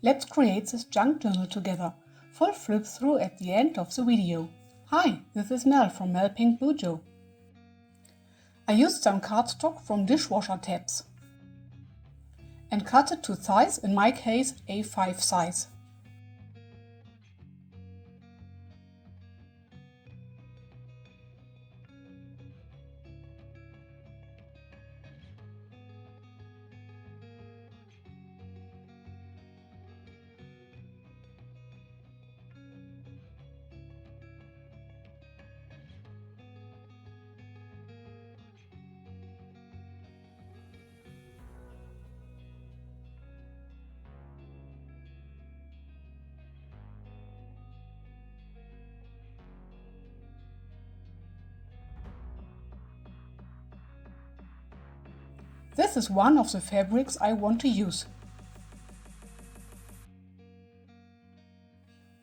Let's create this junk journal together. Full flip through at the end of the video. Hi, this is Mel from MelPinkBuJo. I used some cardstock from dishwasher tabs and cut it to size, in my case A5 size. This is one of the fabrics I want to use.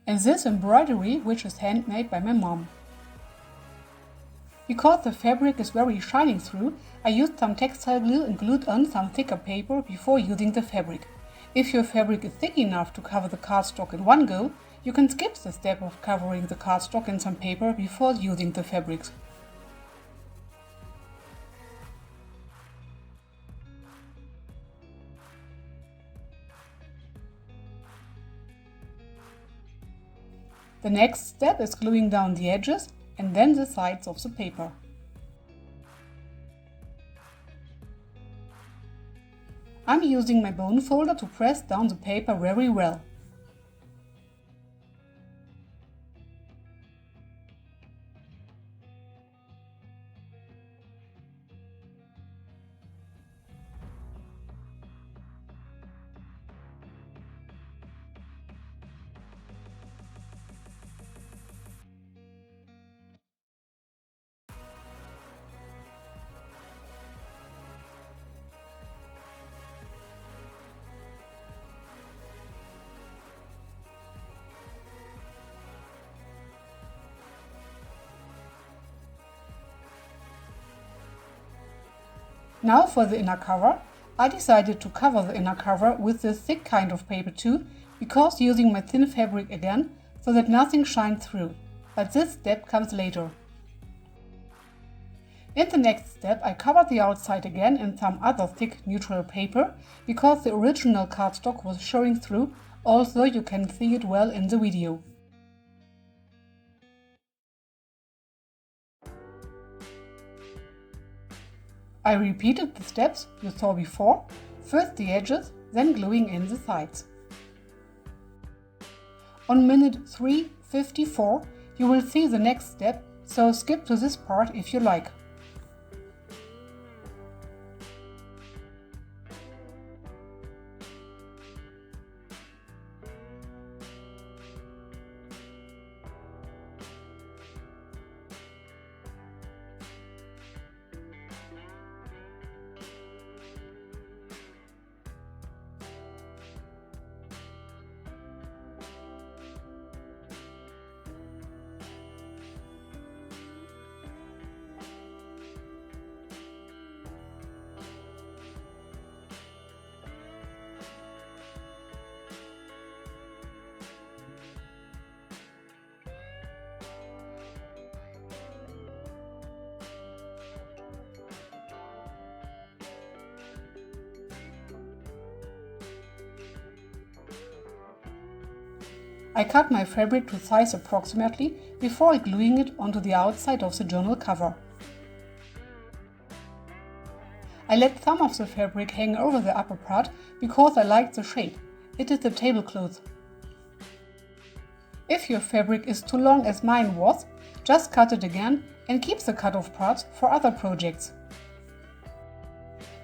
And this embroidery, which is handmade by my mom. Because the fabric is very shining through, I used some textile glue and glued on some thicker paper before using the fabric. If your fabric is thick enough to cover the cardstock in one go, you can skip the step of covering the cardstock in some paper before using the fabrics. The next step is gluing down the edges and then the sides of the paper. I'm using my bone folder to press down the paper very well. Now for the inner cover. I decided to cover the inner cover with this thick kind of paper too, because using my thin fabric again, so that nothing shines through. But this step comes later. In the next step I covered the outside again in some other thick neutral paper, because the original cardstock was showing through, although you can see it well in the video. I repeated the steps you saw before, first the edges, then gluing in the sides. On minute 3:54 you will see the next step, so skip to this part if you like. I cut my fabric to size approximately before gluing it onto the outside of the journal cover. I let some of the fabric hang over the upper part because I liked the shape. It is the tablecloth. If your fabric is too long as mine was, just cut it again and keep the cut-off parts for other projects.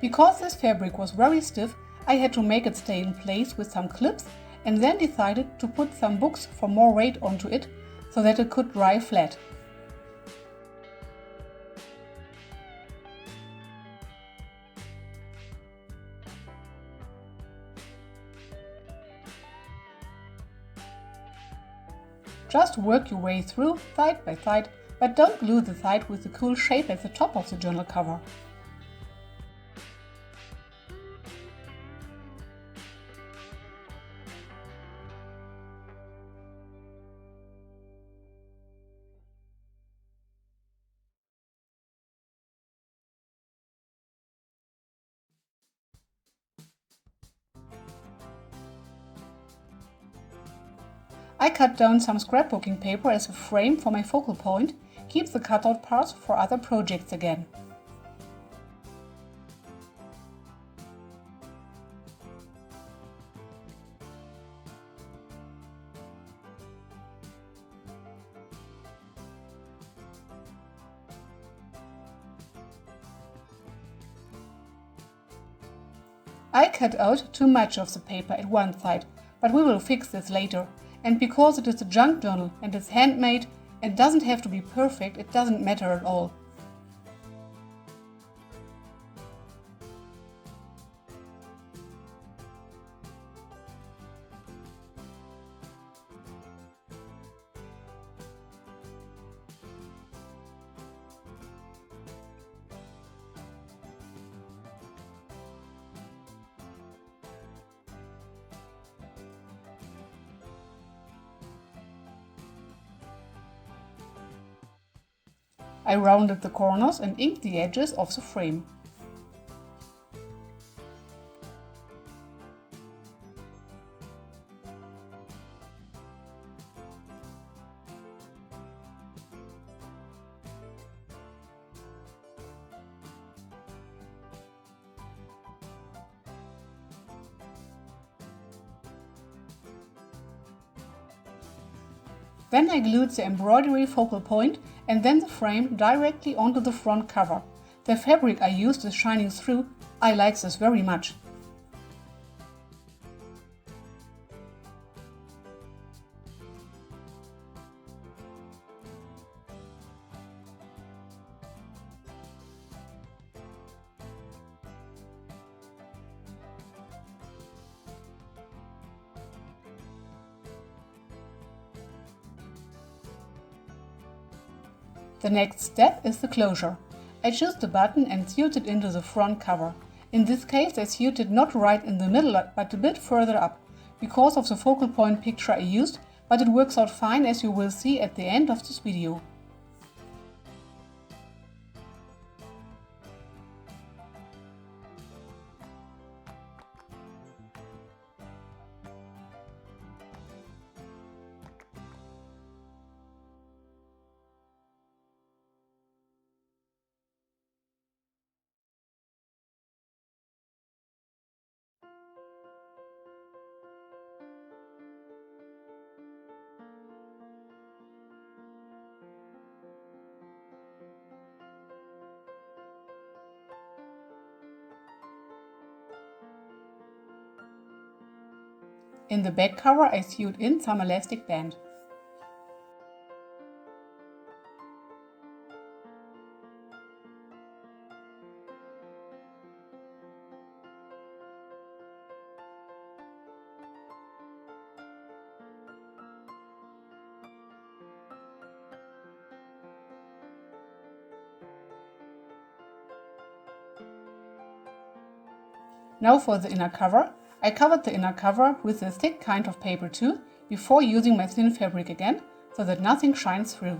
Because this fabric was very stiff, I had to make it stay in place with some clips, and then decided to put some books for more weight onto it so that it could dry flat. Just work your way through side by side, but don't glue the side with the cool shape at the top of the journal cover. I cut down some scrapbooking paper as a frame for my focal point, keep the cutout parts for other projects again. I cut out too much of the paper at one side, but we will fix this later. And because it is a junk journal and is handmade and doesn't have to be perfect, it doesn't matter at all. I rounded the corners and inked the edges of the frame. Then I glued the embroidery focal point and then the frame directly onto the front cover. The fabric I used is shining through. I like this very much. The next step is the closure. I chose the button and sewed it into the front cover. In this case I sewed it not right in the middle but a bit further up, because of the focal point picture I used, but it works out fine, as you will see at the end of this video. In the back cover I sewed in some elastic band. Now for the inner cover. I covered the inner cover with a thick kind of paper too, before using my thin fabric again, so that nothing shines through.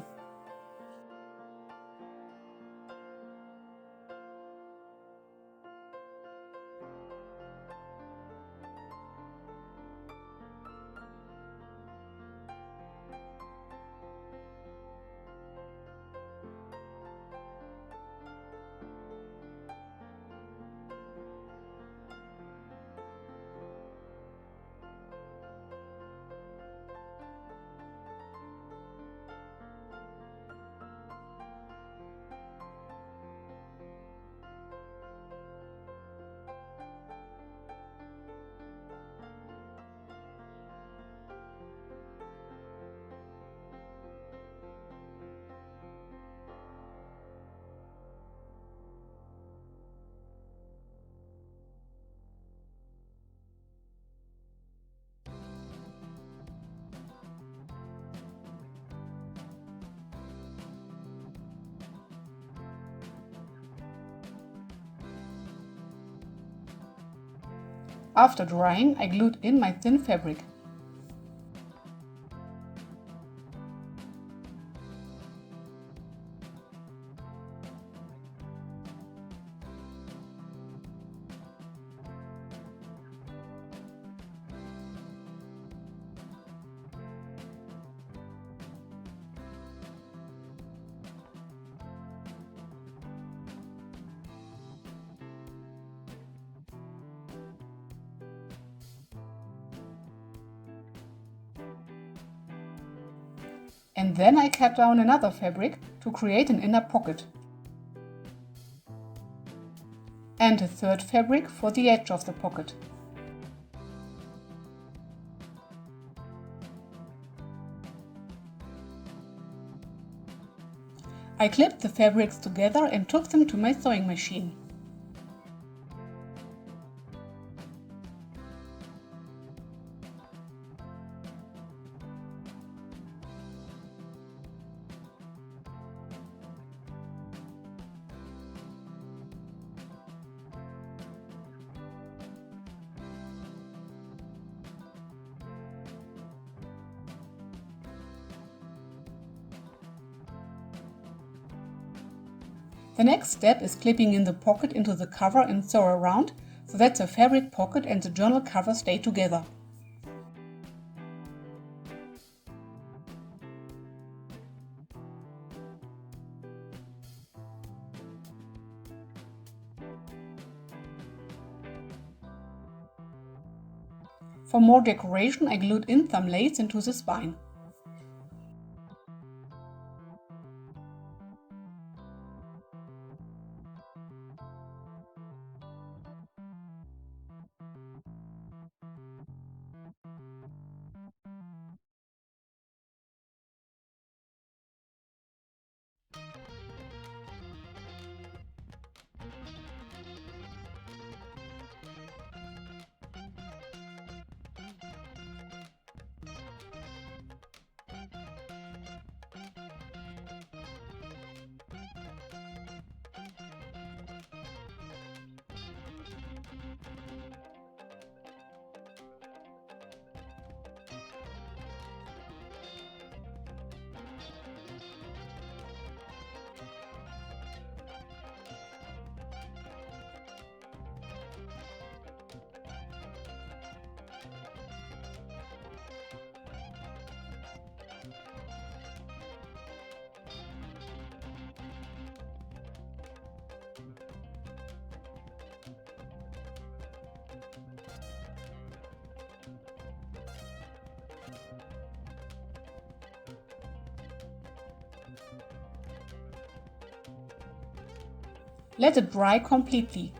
After drying, I glued in my thin fabric. And then I cut down another fabric to create an inner pocket. And a third fabric for the edge of the pocket. I clipped the fabrics together and took them to my sewing machine. The next step is clipping in the pocket into the cover and sew around so that the fabric pocket and the journal cover stay together. For more decoration, I glued in some lace into the spine. Let it dry completely.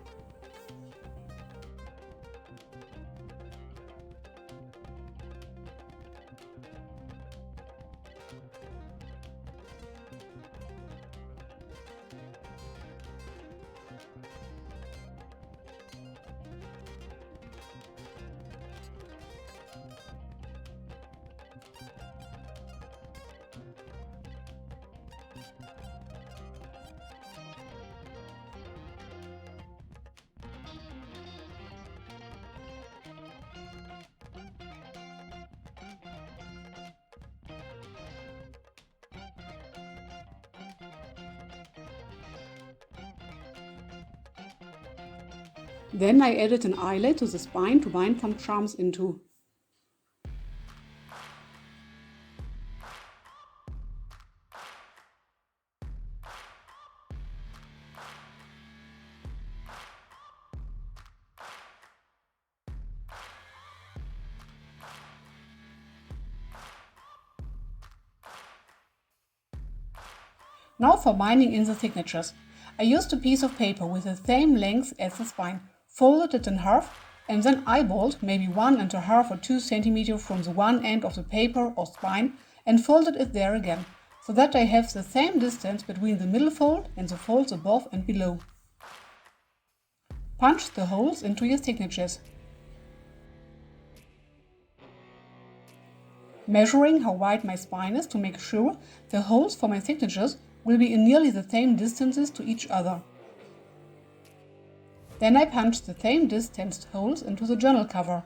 Then I added an eyelet to the spine to bind some charms into. Now for binding in the signatures. I used a piece of paper with the same length as the spine, folded it in half, and then eyeballed maybe 1½ or 2 cm from the one end of the paper or spine and folded it there again, so that I have the same distance between the middle fold and the folds above and below. Punch the holes into your signatures. Measuring how wide my spine is to make sure the holes for my signatures will be in nearly the same distances to each other. Then I punch the same distanced holes into the journal cover.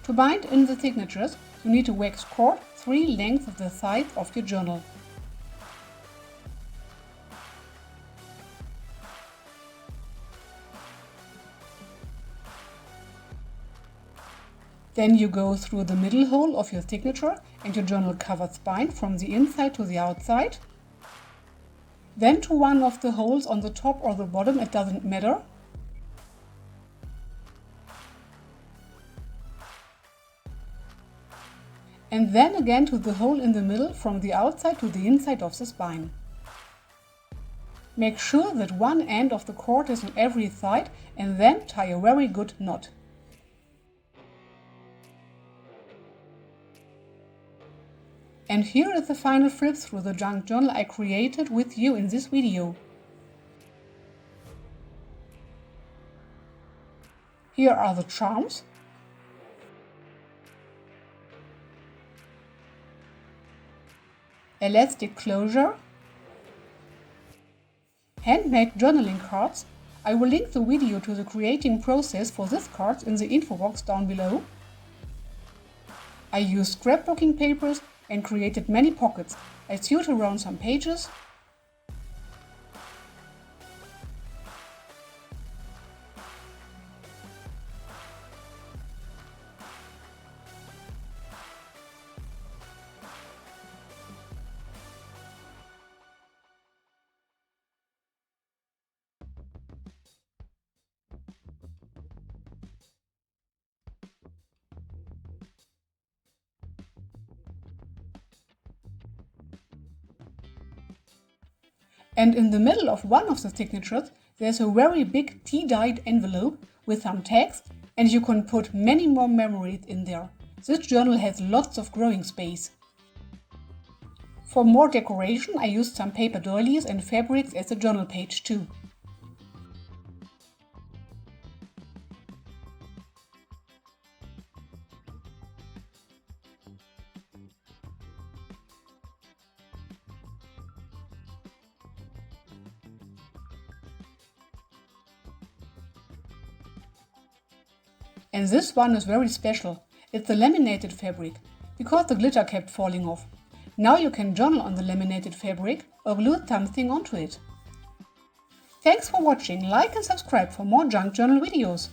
To bind in the signatures, you need a wax cord 3 lengths of the size of your journal. Then you go through the middle hole of your signature and your journal cover spine from the inside to the outside. Then to one of the holes on the top or the bottom, it doesn't matter. And then again to the hole in the middle from the outside to the inside of the spine. Make sure that one end of the cord is on every side and then tie a very good knot. And here is the final flip through the junk journal I created with you in this video. Here are the charms. Elastic closure. Handmade journaling cards. I will link the video to the creating process for these cards in the info box down below. I used scrapbooking papers and created many pockets. I sewed around some pages. And in the middle of one of the signatures, there's a very big tea-dyed envelope with some text, and you can put many more memories in there. This journal has lots of growing space. For more decoration, I used some paper doilies and fabrics as a journal page too. And this one is very special. It's the laminated fabric, because the glitter kept falling off. Now you can journal on the laminated fabric or glue something onto it. Thanks for watching, like and subscribe for more junk journal videos.